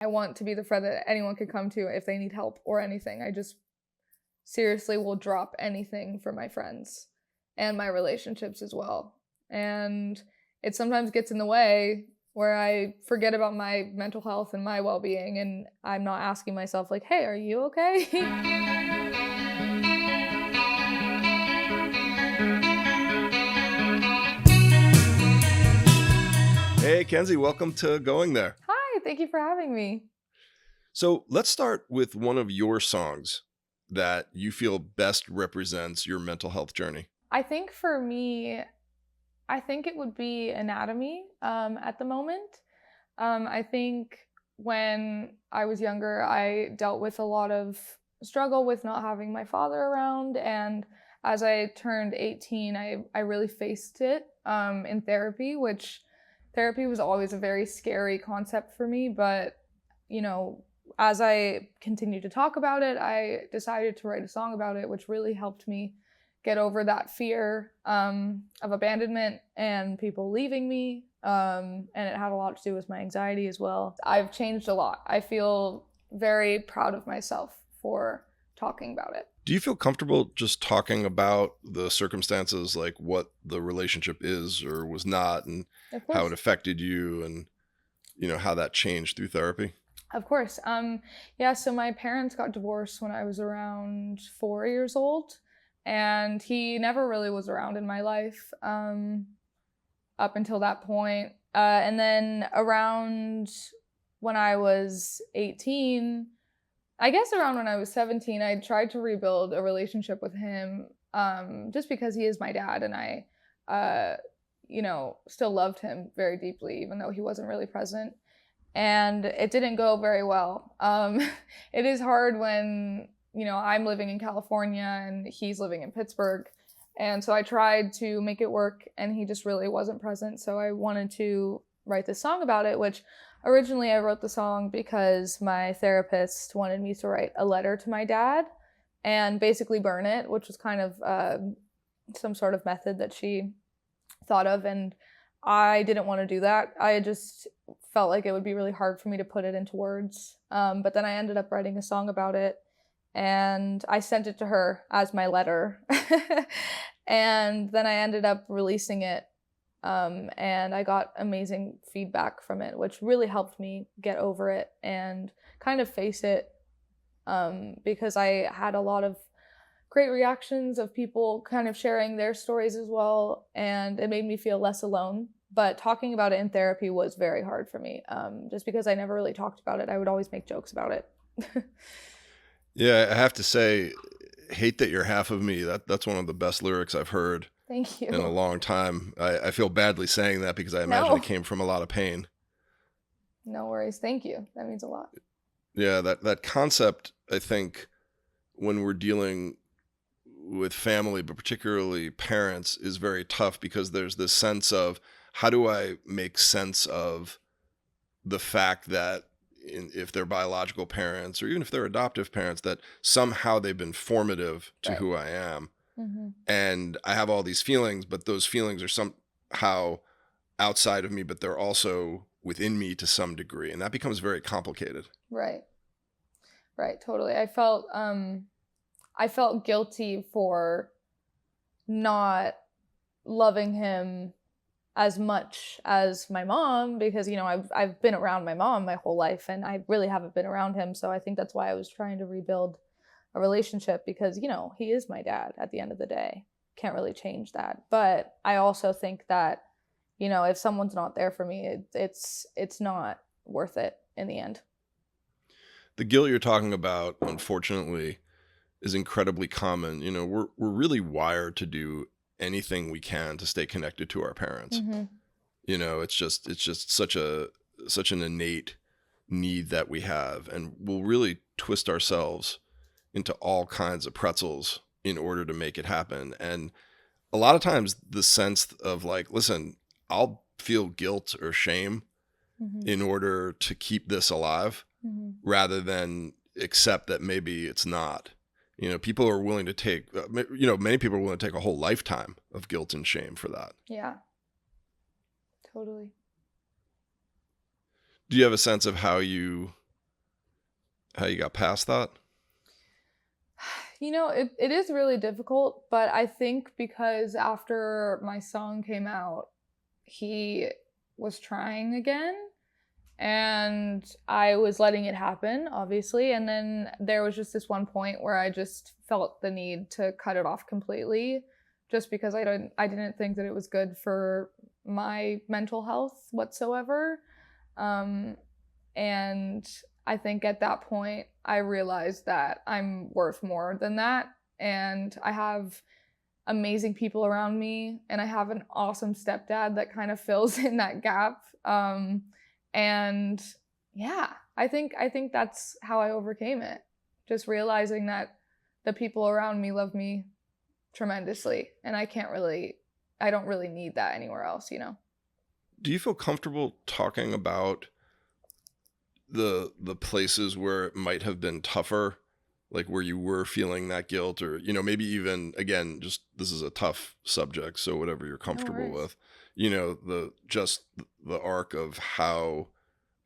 I want to be the friend that anyone could come to if they need help or anything. I just seriously will drop anything for my friends and my relationships as well. And it sometimes gets in the way where I forget about my mental health and my well-being, and I'm not asking myself like, "Hey, are you okay?" Hey, Kenzie, welcome to Going There. Hi, thank you for having me. So let's start with one of your songs that you feel best represents your mental health journey. I think for me, I think it would be Anatomy at the moment. I think when I was younger, I dealt with a lot of struggle with not having my father around. And as I turned 18, I really faced it in therapy, which therapy was always a very scary concept for me. But, you know, as I continued to talk about it, I decided to write a song about it, which really helped me get over that fear of abandonment and people leaving me. And it had a lot to do with my anxiety as well. I've changed a lot. I feel very proud of myself for talking about it. Do you feel comfortable just talking about the circumstances, like what the relationship is or was not, and Of how it course. affected you and, how that changed through therapy? Of course. Yeah, so my parents got divorced when I was around 4 years old, and he never really was around in my life up until that point. And then around when I was 18, I guess around when I was 17, I tried to rebuild a relationship with him just because he is my dad, and I, still loved him very deeply, even though he wasn't really present. And it didn't go very well. It is hard when, I'm living in California and he's living in Pittsburgh. And so I tried to make it work, and he just really wasn't present. So I wanted to write this song about it, which originally I wrote the song because my therapist wanted me to write a letter to my dad and basically burn it, which was kind of some sort of method that she thought of. And I didn't want to do that. I just felt like it would be really hard for me to put it into words. But then I ended up writing a song about it, and I sent it to her as my letter. And then I ended up releasing it, and I got amazing feedback from it, which really helped me get over it and kind of face it, because I had a lot of great reactions of people kind of sharing their stories as well, and it made me feel less alone. But talking about it in therapy was very hard for me, just because I never really talked about it. I would always make jokes about it. Yeah, I have to say, "Hate That You're Half of Me." That's one of the best lyrics I've heard Thank in a you. long time. I feel badly saying that because I imagine No, it came from a lot of pain. no worries. Thank you. That means a lot. Yeah, that concept, I think, when we're dealing with family, but particularly parents, is very tough because there's this sense of how do I make sense of the fact that if they're biological parents or even if they're adoptive parents, that somehow they've been formative to Right. who I am. Hmm. And I have all these feelings, but those feelings are somehow outside of me, but they're also within me to some degree. And that becomes very complicated. Right. Right. Totally. I felt guilty for not loving him as much as my mom, because I've been around my mom my whole life, and I really haven't been around him. So I think that's why I was trying to rebuild a relationship, because he is my dad at the end of the day. Can't really change that. But I also think that if someone's not there for me, it's not worth it in the end. The guilt you're talking about, unfortunately, is incredibly common. We're really wired to do anything we can to stay connected to our parents. Hmm. It's just such an innate need that we have, and we'll really twist ourselves into all kinds of pretzels in order to make it happen. And a lot of times the sense of like, listen, I'll feel guilt or shame Hmm. in order to keep this alive Hmm. rather than accept that maybe it's not. People are willing to take, many people are willing to take a whole lifetime of guilt and shame for that. Yeah, totally. Do you have a sense of how you how you got past that? You know, it is really difficult, but I think because after my song came out, he was trying again, and I was letting it happen, obviously. And then there was just this one point where I just felt the need to cut it off completely, just because I didn't think that it was good for my mental health whatsoever. Um, and I think at that point, I realized that I'm worth more than that. And I have amazing people around me, and I have an awesome stepdad that kind of fills in that gap. And yeah, I think that's how I overcame it. Just realizing that the people around me love me tremendously, and I don't really need that anywhere else, you know. Do you feel comfortable talking about the places where it might have been tougher, like where you were feeling that guilt, or maybe even, again, just this is a tough subject, so whatever you're No comfortable worries. with, the arc of how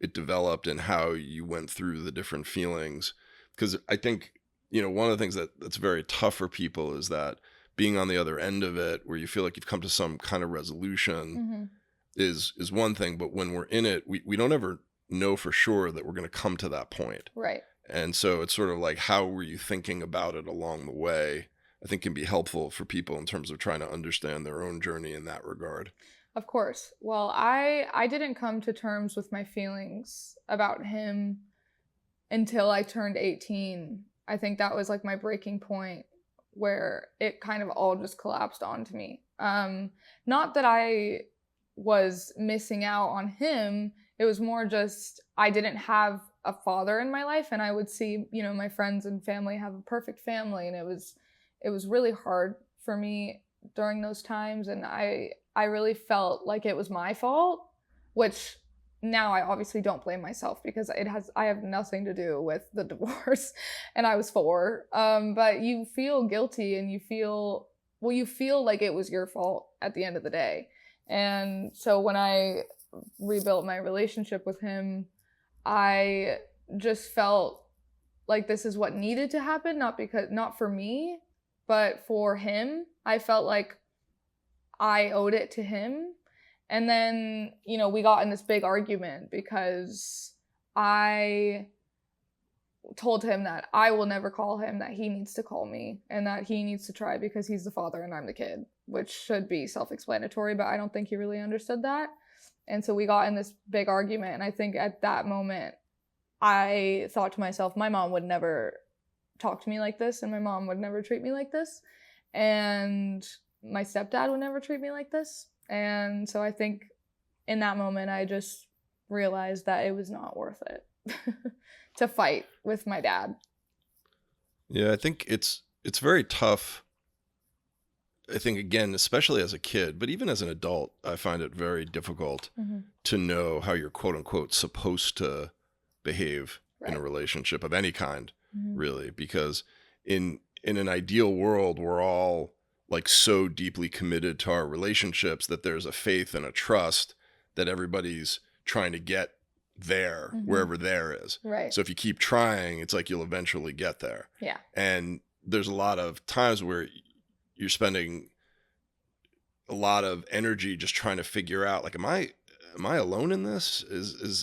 it developed and how you went through the different feelings, because I think one of the things that's very tough for people is that being on the other end of it, where you feel like you've come to some kind of resolution, Hmm. is one thing, but when we're in it, we don't ever know for sure that we're going to come to that point. Right. And so it's sort of like, how were you thinking about it along the way? I think can be helpful for people in terms of trying to understand their own journey in that regard. Of course. Well, I didn't come to terms with my feelings about him until I turned 18. I think that was like my breaking point where it kind of all just collapsed onto me. Not that I was missing out on him, it was more just I didn't have a father in my life, and I would see, my friends and family have a perfect family, and it was really hard for me during those times, and I really felt like it was my fault, which now I obviously don't blame myself because I have nothing to do with the divorce and I was 4. But you feel guilty, and you feel like it was your fault at the end of the day. And so when I rebuilt my relationship with him, I just felt like this is what needed to happen, not for me, but for him. I felt like I owed it to him. And then, we got in this big argument because I told him that I will never call him, that he needs to call me, and that he needs to try because he's the father and I'm the kid, which should be self explanatory, but I don't think he really understood that. And so we got in this big argument. And I think at that moment, I thought to myself, my mom would never talk to me like this, and my mom would never treat me like this. And my stepdad would never treat me like this. And so I think in that moment, I just realized that it was not worth it to fight with my dad. Yeah, I think it's very tough. I think, again, especially as a kid, but even as an adult, I find it very difficult Mm-hmm. to know how you're quote unquote supposed to behave in a Right. relationship of any kind, Mm-hmm. really, because in an ideal world, we're all like so deeply committed to our relationships that there's a faith and a trust that everybody's trying to get there, Mm-hmm. wherever there is. Right. So if you keep trying, it's like you'll eventually get there. Yeah. And there's a lot of times where you're spending a lot of energy just trying to figure out, like, am I alone in this?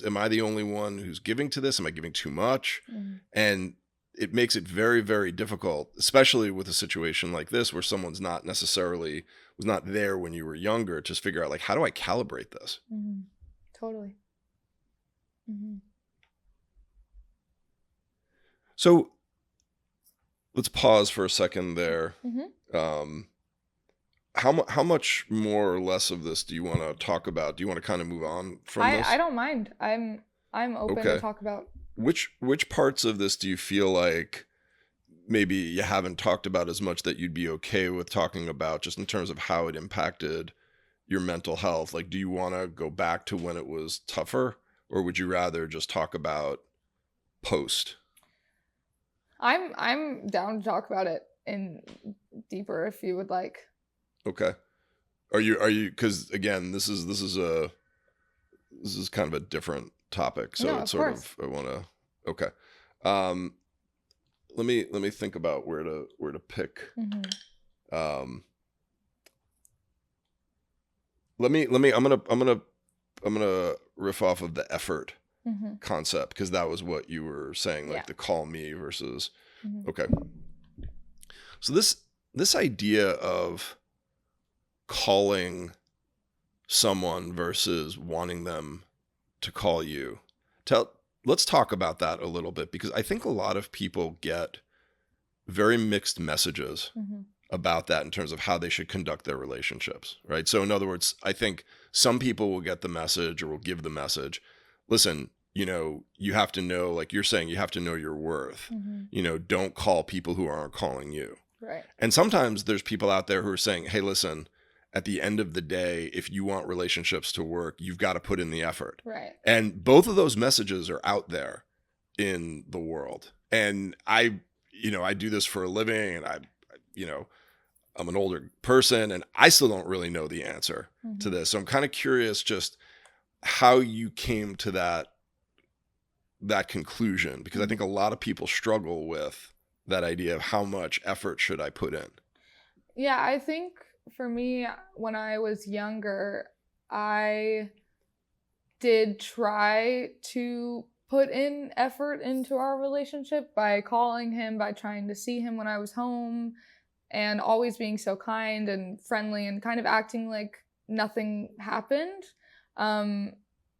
Am I the only one who's giving to this? Am I giving too much? Mm-hmm. And it makes it very, very difficult, especially with a situation like this where someone's not necessarily was not there when you were younger, to just figure out, like, how do I calibrate this? Mm-hmm. Totally. Mm-hmm. So let's pause for a second there. Mm-hmm. Um, how much more or less of this do you want to talk about? Do you want to kind of move on from I this? don't mind. I'm open to Okay. talk about. Which parts of this do you feel like maybe you haven't talked about as much that you'd be okay with talking about, just in terms of how it impacted your mental health? Like, do you want to go back to when it was tougher, or would you rather just talk about post? I'm down to talk about it in deeper if you would like. Okay. Are you because, again, this is kind of a different topic, so No, it's of sort course. of, I want to. Okay. Um, let me think about where to pick. Um, I'm gonna riff off of the effort concept, because that was what you were saying, like Yeah. the call me versus. Mhm. Okay. So this idea of calling someone versus wanting them to call you. Let's talk about that a little bit, because I think a lot of people get very mixed messages about that in terms of how they should conduct their relationships, right? So in other words, I think some people will get the message or will give the message, listen, you have to know, like you're saying, you have to know your worth. Don't call people who aren't calling you. Right. And sometimes there's people out there who are saying, hey, listen, at the end of the day, if you want relationships to work, you've got to put in the effort. Right. And both of those messages are out there in the world. And I do this for a living, and I'm an older person, and I still don't really know the answer to this. So I'm kind of curious just how you came to that conclusion, because I think a lot of people struggle with that idea of how much effort should I put in. Yeah, I think for me, when I was younger, I did try to put in effort into our relationship by calling him, by trying to see him when I was home, and always being so kind and friendly and kind of acting like nothing happened. And,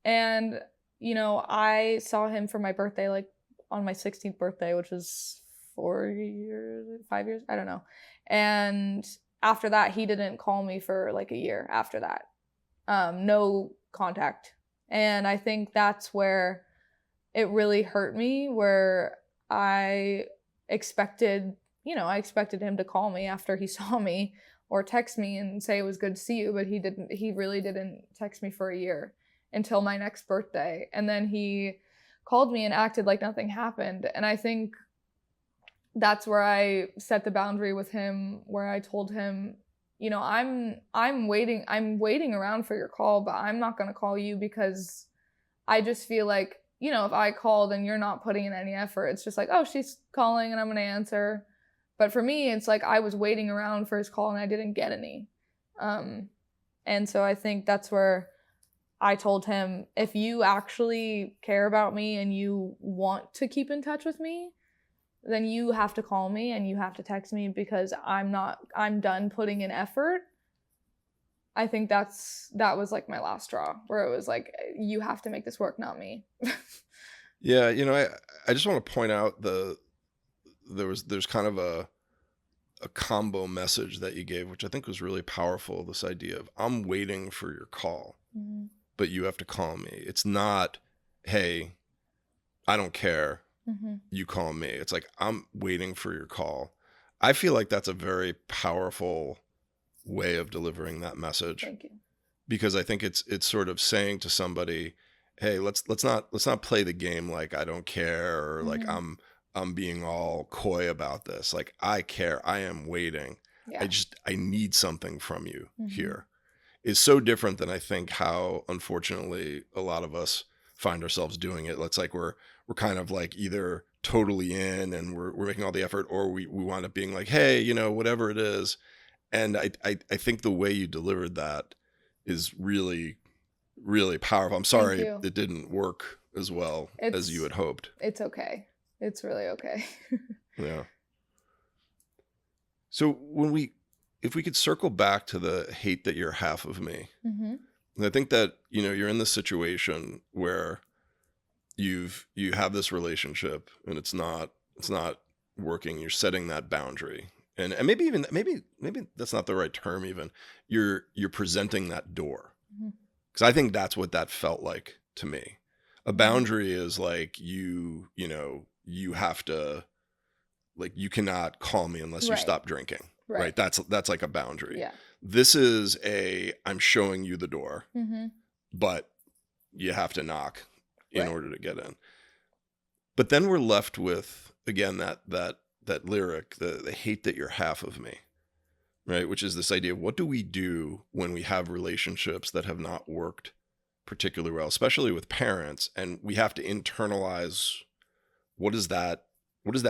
I saw him for my birthday, like on my 16th birthday, which was 5 years, I don't know. And after that, he didn't call me for like a year after that. No contact. And I think that's where it really hurt me, where I expected him to call me after he saw me or text me and say it was good to see you, but he really didn't text me for a year until my next birthday. And then he called me and acted like nothing happened. And I think that's where I set the boundary with him, where I told him, I'm waiting around for your call, but I'm not going to call you, because I just feel like, if I called and you're not putting in any effort, it's just like, oh, she's calling and I'm going to answer. But for me, it's like I was waiting around for his call and I didn't get any. And so I think that's where I told him, if you actually care about me and you want to keep in touch with me, then you have to call me and you have to text me, because I'm done putting in effort. I think that was like my last straw, where it was like, you have to make this work, not me. Yeah. I just want to point out there's kind of a combo message that you gave, which I think was really powerful. This idea of, I'm waiting for your call, but you have to call me. It's not, hey, I don't care. You call me. It's like, I'm waiting for your call. I feel like that's a very powerful way of delivering that message. Thank you. Because I think it's sort of saying to somebody, hey, let's not play the game like I don't care, or like I'm being all coy about this. Like, I care. I am waiting. Yeah. I need something from you here. Is so different than I think how, unfortunately, a lot of us find ourselves doing it. It's like we're kind of like either totally in and we're making all the effort, or we wind up being like, hey, whatever it is. And I think the way you delivered that is really, really powerful. I'm sorry it didn't work as well as you had hoped. It's okay. It's really okay. Yeah. So if we could circle back to the hate that you're half of me, and I think that, you're in this situation where you have this relationship and it's not working. You're setting that boundary. And maybe that's not the right term even. You're presenting that door. Because I think that's what that felt like to me. A boundary is like, you have to, like, you cannot call me unless you stop drinking. Right. That's like a boundary. Yeah. This is I'm showing you the door, but you have to knock in order to get in. But then we're left with, again, that lyric, the hate that you're half of me, right? Which is this idea of, what do we do when we have relationships that have not worked particularly well, especially with parents, and we have to internalize what does that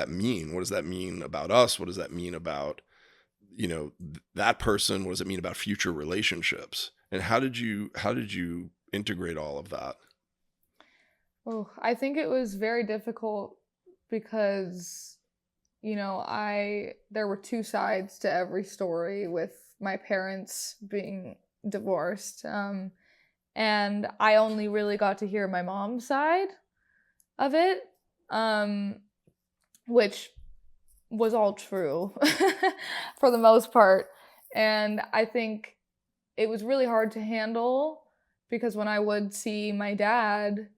mean? What does that mean about us? What does that mean about, that person? What does it mean about future relationships? And how did you integrate all of that? Oh, I think it was very difficult because, there were two sides to every story with my parents being divorced. And I only really got to hear my mom's side of it, um, which was all true for the most part. And I think it was really hard to handle because when I would see my dad,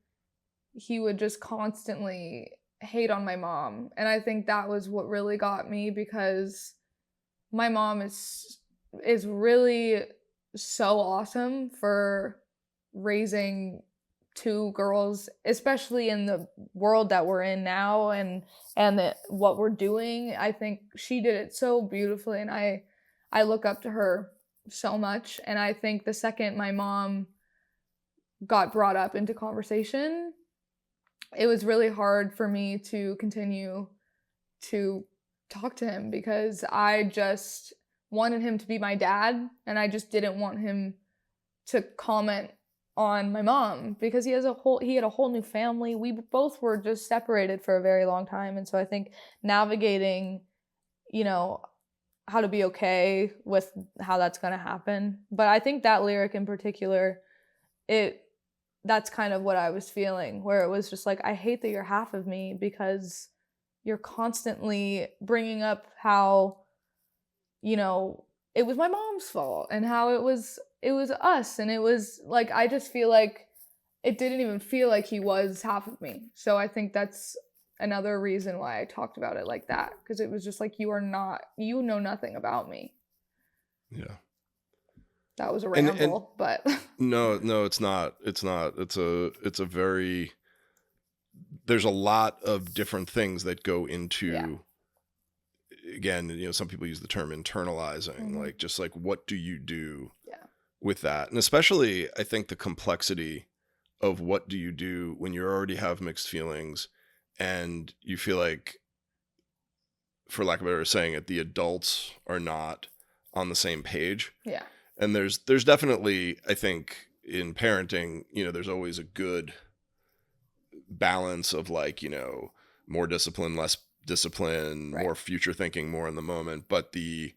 he would just constantly hate on my mom. And I think that was what really got me because my mom is really so awesome for raising two girls, especially in the world that we're in now and what we're doing. I think she did it so beautifully, and I look up to her so much. And I think the second my mom got brought up into conversation, it was really hard for me to continue to talk to him because I just wanted him to be my dad, and I just didn't want him to comment on my mom because he had a whole new family. We both were just separated for a very long time, and so I think navigating, how to be okay with how that's going to happen. But I think that lyric in particular, that's kind of what I was feeling, where it was just like, I hate that you're half of me because you're constantly bringing up how, it was my mom's fault and how it was us. And it was like, I just feel like it didn't even feel like he was half of me. So I think that's another reason why I talked about it like that. Because it was just like, you know nothing about me. Yeah. That was a ramble, but no, it's not. It's not. It's a very, there's a lot of different things that go into, again, some people use the term internalizing, like just like, what do you do with that? And especially I think the complexity of what do you do when you already have mixed feelings and you feel like, for lack of a better saying it, the adults are not on the same page. Yeah. And there's definitely, I think, in parenting, there's always a good balance of like, more discipline, less discipline, Right. more future thinking, more in the moment. But the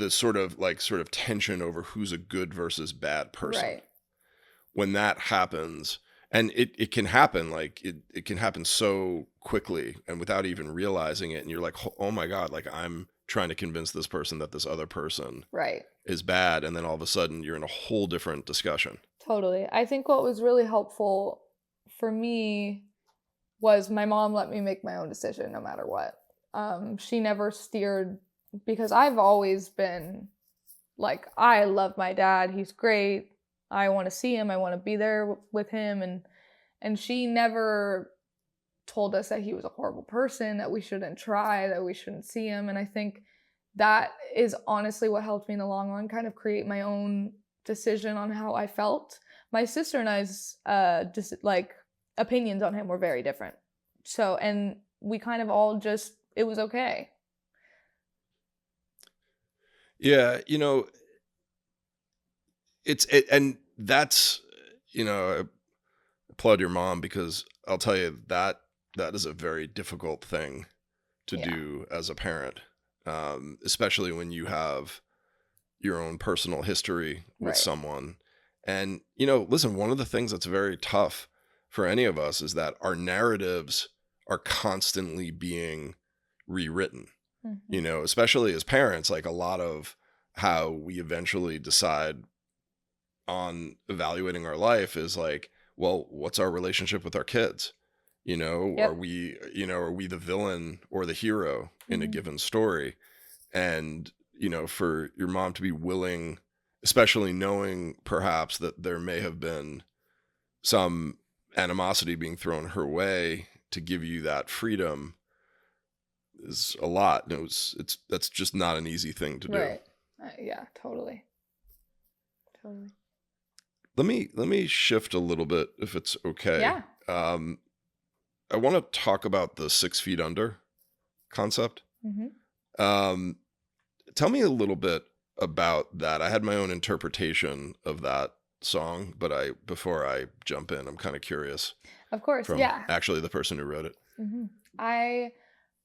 sort of tension over who's a good versus bad person. Right. When that happens, and it can happen, like it can happen so quickly and without even realizing it. And you're like, oh my God, like I'm trying to convince this person that this other person is bad. And then all of a sudden you're in a whole different discussion. Totally. I think what was really helpful for me was my mom let me make my own decision no matter what. She never steered, because I've always been like, I love my dad. He's great. I want to see him. I want to be there with him. And she never told us that he was a horrible person, that we shouldn't try, that we shouldn't see him. And I think that is honestly what helped me in the long run kind of create my own decision on how I felt. My sister and I's opinions on him were very different. So, and we kind of all just, it was okay. Yeah, and that's, I applaud your mom, because I'll tell you that is a very difficult thing to do as a parent, especially when you have your own personal history with someone. And, listen, one of the things that's very tough for any of us is that our narratives are constantly being rewritten, especially as parents. Like a lot of how we eventually decide on evaluating our life is like, well, what's our relationship with our kids? Are we the villain or the hero in a given story? And, for your mom to be willing, especially knowing perhaps that there may have been some animosity being thrown her way, to give you that freedom is a lot. That's just not an easy thing to do. Right. Yeah, totally. Let me shift a little bit, if it's okay. Yeah. I want to talk about the 6 feet under concept. Hmm. Um, Tell me a little bit about that. I had my own interpretation of that song, but before I jump in, I'm kind of curious Of course, from yeah. actually the person who wrote it. Hmm. I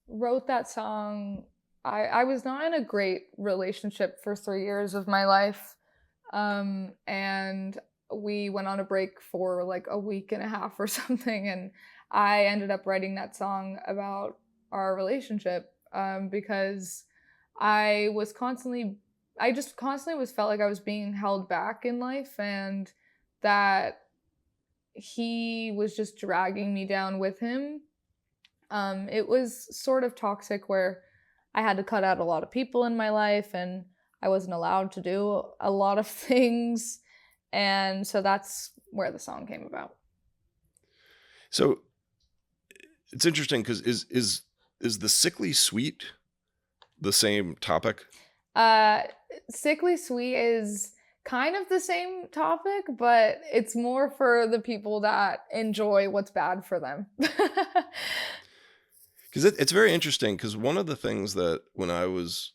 wrote that song. I was not in a great relationship for 3 years of my life. And we went on a break for like a week and a half or something. And I ended up writing that song about our relationship, because I was constantly, I just constantly was felt like I was being held back in life, and that he was just dragging me down with him. It was sort of toxic where I had to cut out a lot of people in my life, and I wasn't allowed to do a lot of things. And so that's where the song came about. So it's interesting because is the sickly sweet the same topic? Uh, Sickly Sweet is kind of the same topic, but it's more for the people that enjoy what's bad for them. Because it's very interesting. Because one of the things that when I was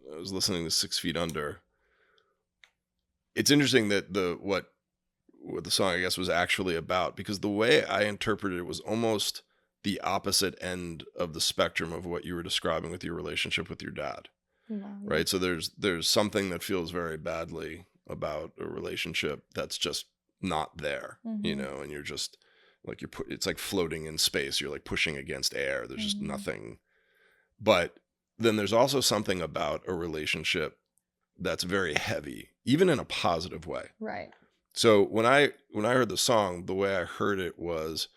listening to 6 feet under, it's interesting that what the song I guess was actually about, because the way I interpreted it was almost the opposite end of the spectrum of what you were describing with your relationship with your dad, Wow, yeah. right? So there's something that feels very badly about a relationship that's just not there, Mhm. and you're just like it's like floating in space. You're like pushing against air. There's just Mhm. nothing. But then there's also something about a relationship that's very heavy, even in a positive way. Right. So when I heard the song, the way I heard it was,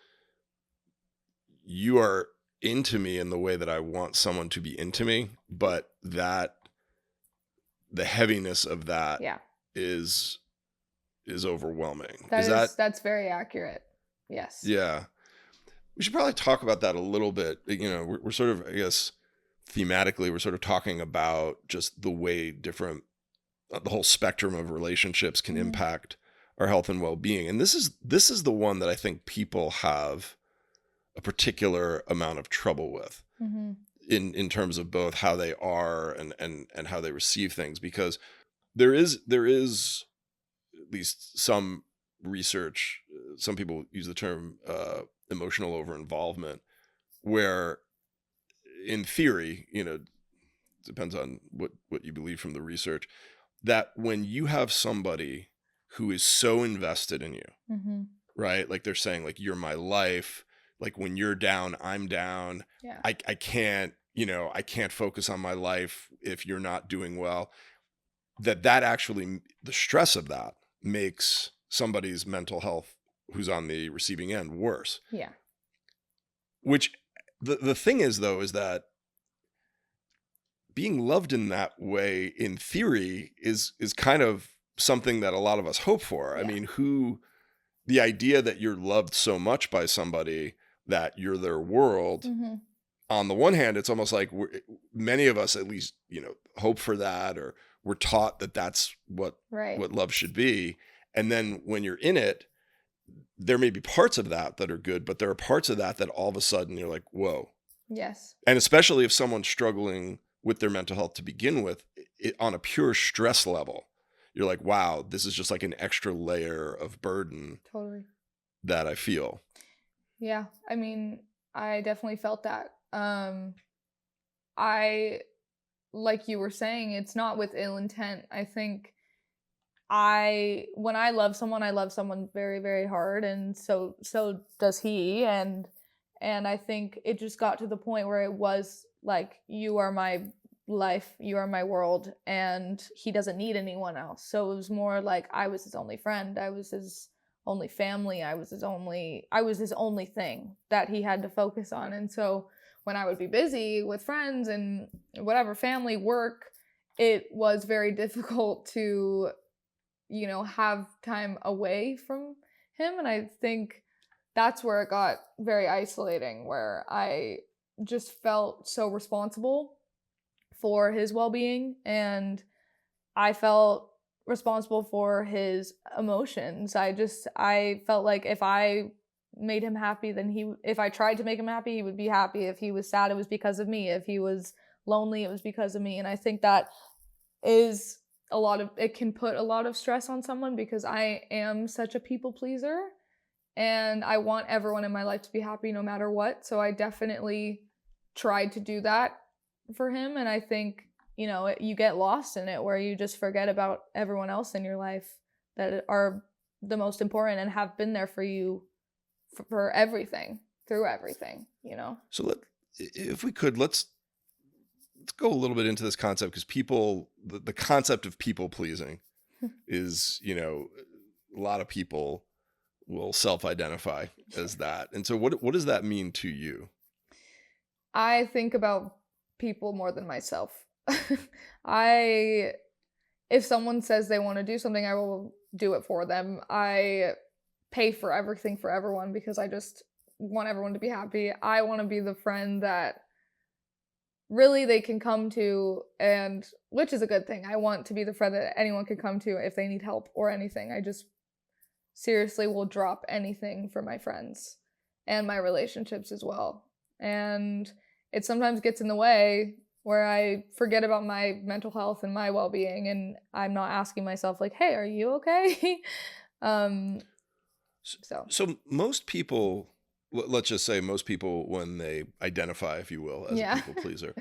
you are into me in the way that I want someone to be into me, but that the heaviness of that Yeah. is overwhelming. That Is that is that's very accurate. Yes. yeah. We should probably talk about that a little bit. We're sort of, I guess, thematically, we're sort of talking about just the way different the whole spectrum of relationships can Mhm. impact our health and well-being. And this is the one that I think people have a particular amount of trouble with Mhm. in terms of both how they are and how they receive things, because there is at least some research, some people use the term emotional over involvement, where in theory, depends on what you believe from the research, that when you have somebody who is so invested in you, Mhm. right? Like they're saying, like, you're my life. Like when you're down, I'm down. Yeah. I can't, I can't focus on my life if you're not doing well. That actually, the stress of that makes somebody's mental health who's on the receiving end worse. Yeah. Which the thing is though, is that being loved in that way, in theory, is kind of something that a lot of us hope for. I Yeah. mean, the idea that you're loved so much by somebody that you're their world, Mhm. on the one hand, it's almost like many of us at least, hope for that, or we're taught that that's Right. what love should be. And then when you're in it, there may be parts of that are good, but there are parts of that all of a sudden you're like, whoa. Yes. And especially if someone's struggling with their mental health to begin with, on a pure stress level, you're like, wow, this is just like an extra layer of burden Totally. that I feel. Yeah. I mean, I definitely felt that. I like you were saying, it's not with ill intent. I think when I love someone very, very hard, and so does he. And I think it just got to the point where it was like, you are my life, you are my world, and he doesn't need anyone else. So it was more like I was his only friend, I was his only family, I was his only thing that he had to focus on. And so when I would be busy with friends and whatever, family, work, it was very difficult to have time away from him. And I think that's where it got very isolating, where I just felt so responsible for his well-being, and I felt responsible for his emotions. I felt like if I made him happy, then if I tried to make him happy, he would be happy. If he was sad, it was because of me. If he was lonely, it was because of me. And I think that is it can put a lot of stress on someone, because I am such a people pleaser and I want everyone in my life to be happy no matter what. So I definitely tried to do that for him. And I think, you get lost in it, where you just forget about everyone else in your life that are the most important and have been there for you for everything, through everything, So if we could, let's go a little bit into this concept, because the concept of people pleasing is, a lot of people will self-identify as that. And so what does that mean to you? I think about people more than myself. If someone says they want to do something, I will do it for them. I pay for everything for everyone because I just want everyone to be happy. I want to be the friend that really they can come to, and which is a good thing. I want to be the friend that anyone can come to if they need help or anything. I just seriously will drop anything for my friends and my relationships as well. And it sometimes gets in the way, where I forget about my mental health and my well-being, and I'm not asking myself, like, hey, are you okay? So most people, let's just say most people, when they identify, if you will, as a people pleaser,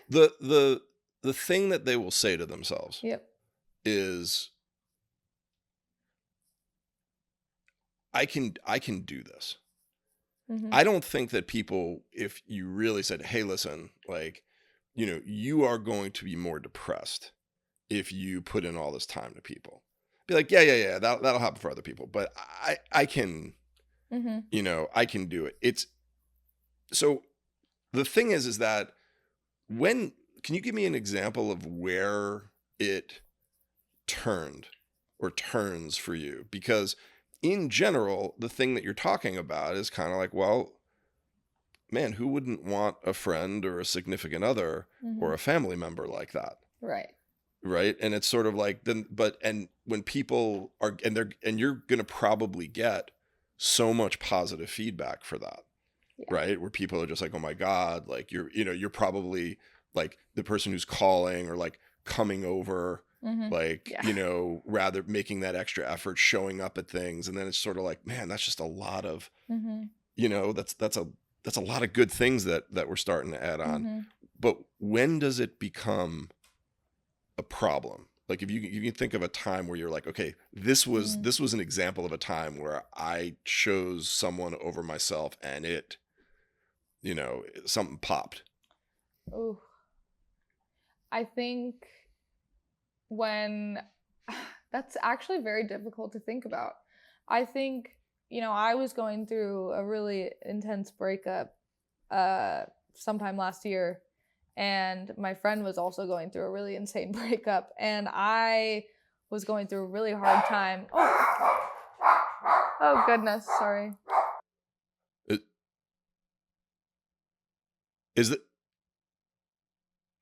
the thing that they will say to themselves is, I can do this. Mm-hmm. I don't think that people, if you really said, hey, listen, like, you are going to be more depressed if you put in all this time to people. Be like, yeah, that'll happen for other people, but I can, I can do it. So the thing is that can you give me an example of where it turned or turns for you? Because in general, the thing that you're talking about is kind of like, well, man, who wouldn't want a friend or a significant other or a family member like that? Right. And it's sort of like, and when people are, and you're going to probably get so much positive feedback for that. Right. Where people are just like, oh my God, like you're probably like the person who's calling or like coming over, rather making that extra effort, showing up at things. And then it's sort of like, man, that's just a lot of, that's a lot of good things that we're starting to add on. But when does it become a problem? Like if you think of a time where you're like, okay, this was an example of a time where I chose someone over myself and it, something popped. Oh, I think that's actually very difficult to think about. I think, I was going through a really intense breakup sometime last year, and my friend was also going through a really insane breakup, and I was going through a really hard time. Oh goodness, sorry.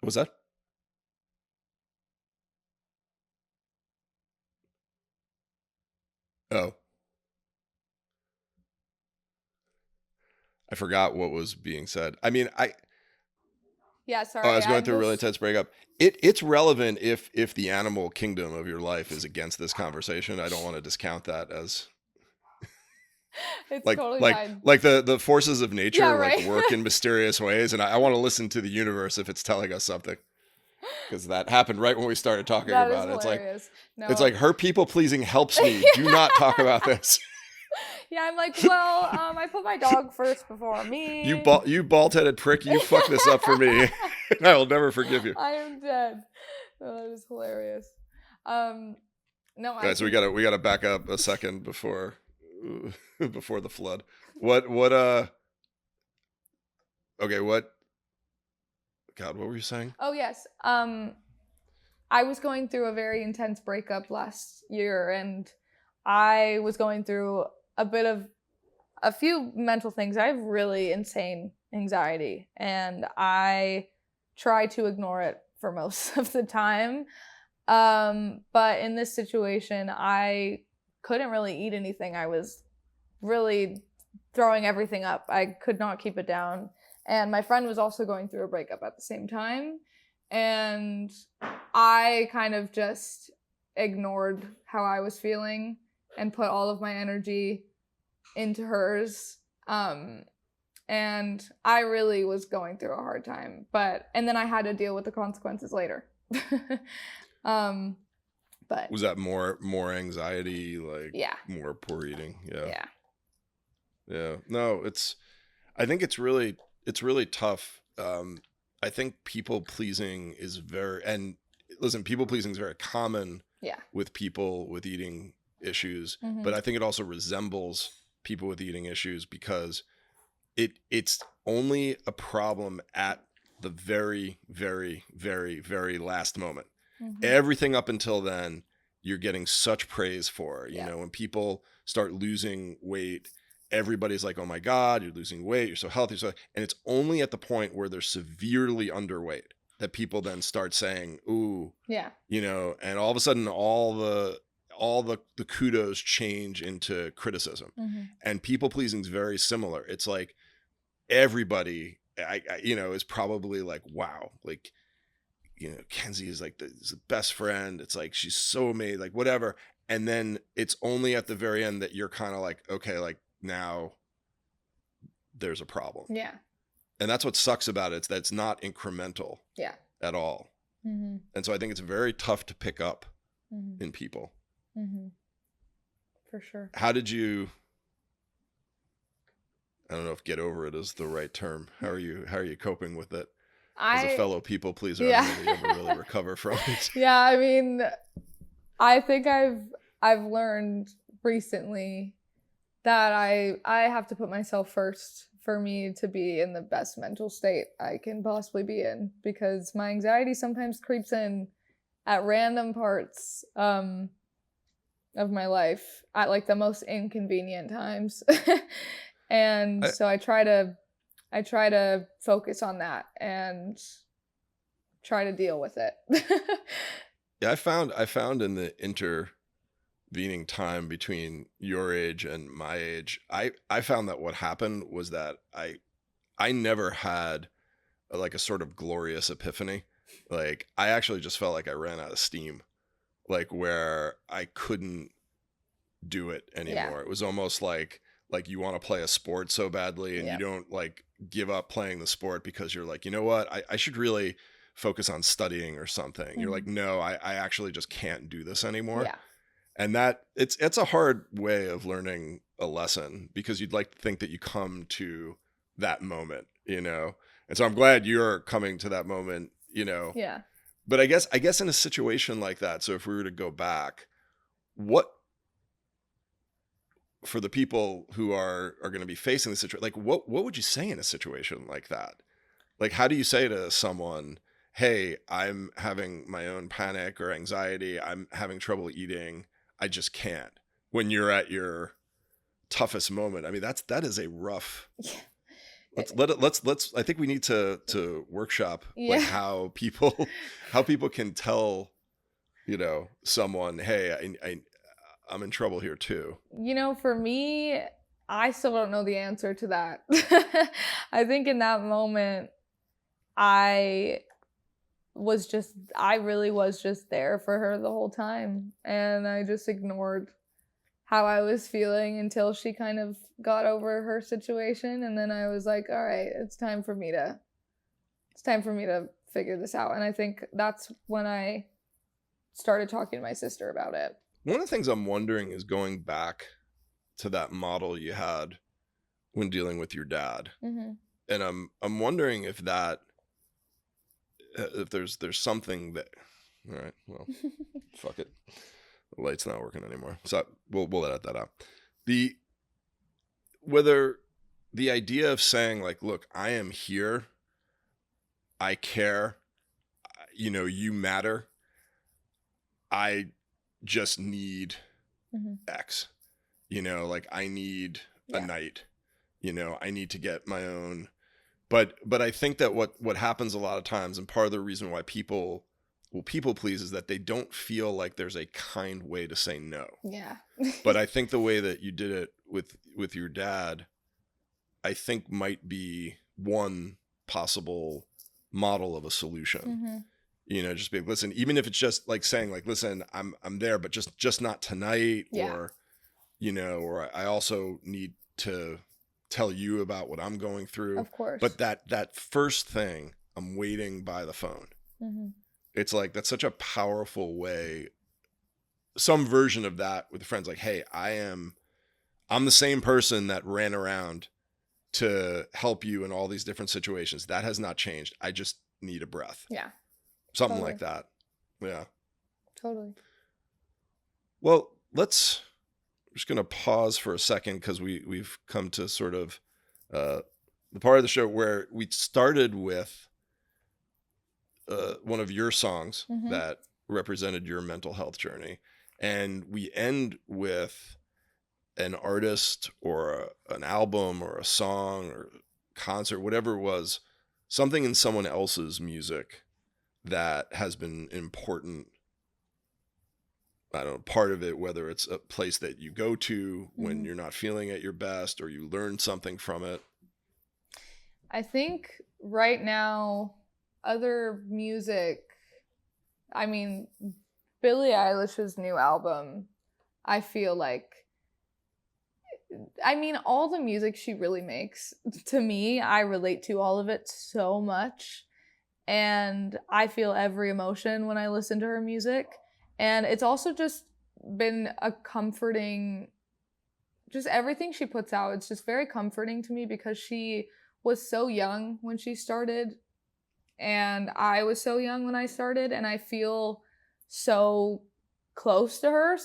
Was that? Oh. I forgot what was being said. I mean, yeah, sorry. I was going through a really intense breakup. It's relevant if the animal kingdom of your life is against this conversation. I don't want to discount that as it's like totally like fine. like the forces of nature like work in mysterious ways, and I want to listen to the universe if it's telling us something. Because that happened right when we started talking about it. It's like her people pleasing helps me. Do not talk about this. Yeah, I'm like, well, I put my dog first before me. You bald-headed prick, you fucked this up for me. And I will never forgive you. I am dead. Oh, that is hilarious. No, guys, we gotta back up a second before the flood. What God, what were you saying? Oh yes. I was going through a very intense breakup last year, and I was going through a few mental things. I have really insane anxiety, and I try to ignore it for most of the time. But in this situation, I couldn't really eat anything. I was really throwing everything up. I could not keep it down. And my friend was also going through a breakup at the same time. And I kind of just ignored how I was feeling and put all of my energy into hers. And I really was going through a hard time. And then I had to deal with the consequences later. But was that more anxiety, like yeah. more poor eating? Yeah. Yeah. No, I think it's really tough. I think people pleasing is people pleasing is very common with people with eating issues, but I think it also resembles people with eating issues because it's only a problem at the very, very, very, very last moment. Everything up until then, you're getting such praise for. You know, when people start losing weight, everybody's like, oh my God, you're losing weight, you're so healthy. And it's only at the point where they're severely underweight that people then start saying, ooh, you know, and all of a sudden all the kudos change into criticism. And people pleasing is very similar. It's like everybody, is probably like, wow, like, you know, Kenzie is like the best friend. It's like, she's so amazing, like whatever. And then it's only at the very end that you're kind of like, okay, like now there's a problem. Yeah. And that's what sucks about it. It's that it's not incremental at all. And so I think it's very tough to pick up in people. For sure. How did you, I don't know if get over it is the right term. How are you coping with it? As a fellow people pleaser, I don't know if you ever really recover from it. Yeah, I mean, I think I've learned recently that I have to put myself first for me to be in the best mental state I can possibly be in, because my anxiety sometimes creeps in at random parts of my life at like the most inconvenient times. And so I try to focus on that and try to deal with it. Yeah, I found in the intervening time between your age and my age, I found that what happened was that I never had a sort of glorious epiphany. Like I actually just felt like I ran out of steam, like where I couldn't do it anymore. It was almost like you want to play a sport so badly and you don't like give up playing the sport because you're like, you know what, I should really focus on studying or something. You're like, no, I actually just can't do this anymore. Yeah. And that it's a hard way of learning a lesson, because you'd like to think that you come to that moment, you know? And so I'm glad you're coming to that moment, you know? Yeah. But I guess in a situation like that, so if we were to go back, what, for the people who are going to be facing the situation, like what would you say in a situation like that? Like, how do you say to someone, hey, I'm having my own panic or anxiety, I'm having trouble eating, I just can't, when you're at your toughest moment? I mean, that is a rough. Let's I think we need to workshop like how people can tell, you know, someone, hey, I'm in trouble here too. You know, for me, I still don't know the answer to that. I think in that moment, I really was just there for her the whole time. And I just ignored how I was feeling until she kind of got over her situation. And then I was like, all right, it's time for me to figure this out. And I think that's when I started talking to my sister about it. One of the things I'm wondering is going back to that model you had when dealing with your dad. And I'm wondering if there's something that, all right, well, fuck it. The light's not working anymore. So we'll edit that out. Whether the idea of saying like, look, I am here, I care, you know, you matter, I just need X, you know, like I need a night, you know, I need to get my own. But I think that what happens a lot of times, and part of the reason why people please, is that they don't feel like there's a kind way to say no. Yeah. But I think the way that you did it with your dad I think might be one possible model of a solution. Just be, listen, even if it's just like saying like, listen, I'm there, but just not tonight. Or, or I also need to tell you about what I'm going through. Of course. But that first thing, I'm waiting by the phone. It's like, that's such a powerful way, some version of that with friends, like, hey, I'm the same person that ran around to help you in all these different situations. That has not changed. I just need a breath. Yeah. Something like that. Yeah. Totally. Well, I'm just going to pause for a second, because we've come to sort of the part of the show where we started with one of your songs that represented your mental health journey. And we end with an artist or an album or a song or concert, whatever it was, something in someone else's music that has been important. I don't know, part of it, whether it's a place that you go to when you're not feeling at your best, or you learn something from it. I think right now, other music, I mean, Billie Eilish's new album, I feel like, I mean, all the music she really makes, to me, I relate to all of it so much. And I feel every emotion when I listen to her music. And it's also just been a comforting, just everything she puts out, it's just very comforting to me, because she was so young when she started. And I was so young when I started, and I feel so close to her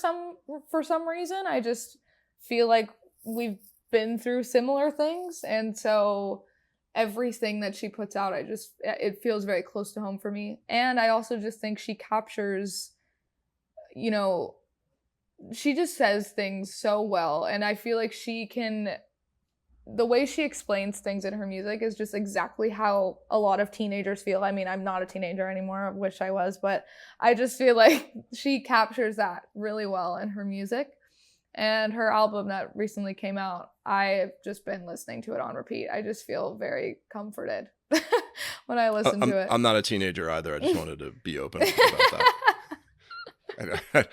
for some reason. I just feel like we've been through similar things, and so everything that she puts out, it feels very close to home for me. And I also just think she captures, she just says things so well, and I feel like the way she explains things in her music is just exactly how a lot of teenagers feel. I mean, I'm not a teenager anymore. I wish I was, but I just feel like she captures that really well in her music. And her album that recently came out, I've just been listening to it on repeat. I just feel very comforted when I listen to it. I'm not a teenager either. I just wanted to be open about that.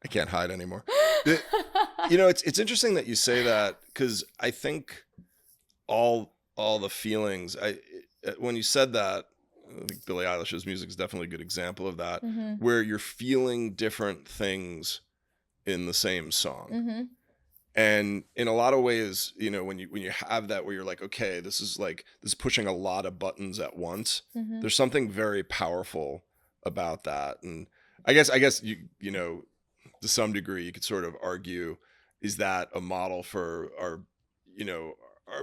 I can't hide anymore. It's interesting that you say that, because I think all the feelings, when you said that, I think Billie Eilish's music is definitely a good example of that, where you're feeling different things in the same song. And in a lot of ways, when you have that, where you're like, okay, this is pushing a lot of buttons at once. There's something very powerful about that. And I guess you to some degree you could sort of argue, is that a model for our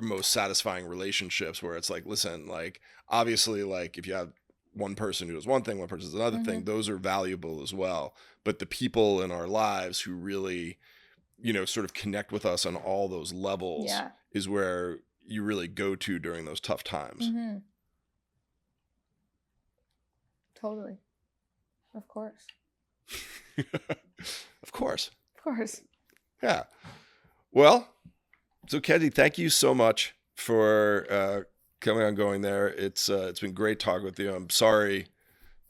most satisfying relationships, where it's like, listen, like, obviously, like, if you have one person who does one thing, one person does another thing, those are valuable as well. But the people in our lives who really, sort of connect with us on all those levels is where you really go to during those tough times. Totally. Of course. Of course. Of course. Yeah. Well, so Kenzie, thank you so much for coming on Going There. It's been great talking with you. I'm sorry,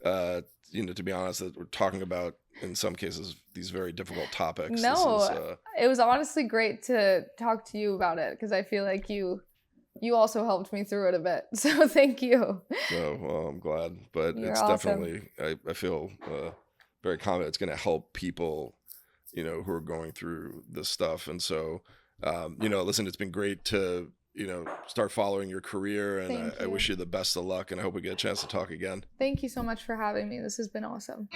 to be honest, that we're talking about, in some cases, these very difficult topics. No, it was honestly great to talk to you about it, because I feel like you also helped me through it a bit. So thank you. Oh, well, I'm glad. But You're it's awesome. definitely, I feel very confident it's going to help people, who are going through this stuff. And so, listen, it's been great to, start following your career, and I wish you the best of luck, and I hope we get a chance to talk again. Thank you so much for having me. This has been awesome.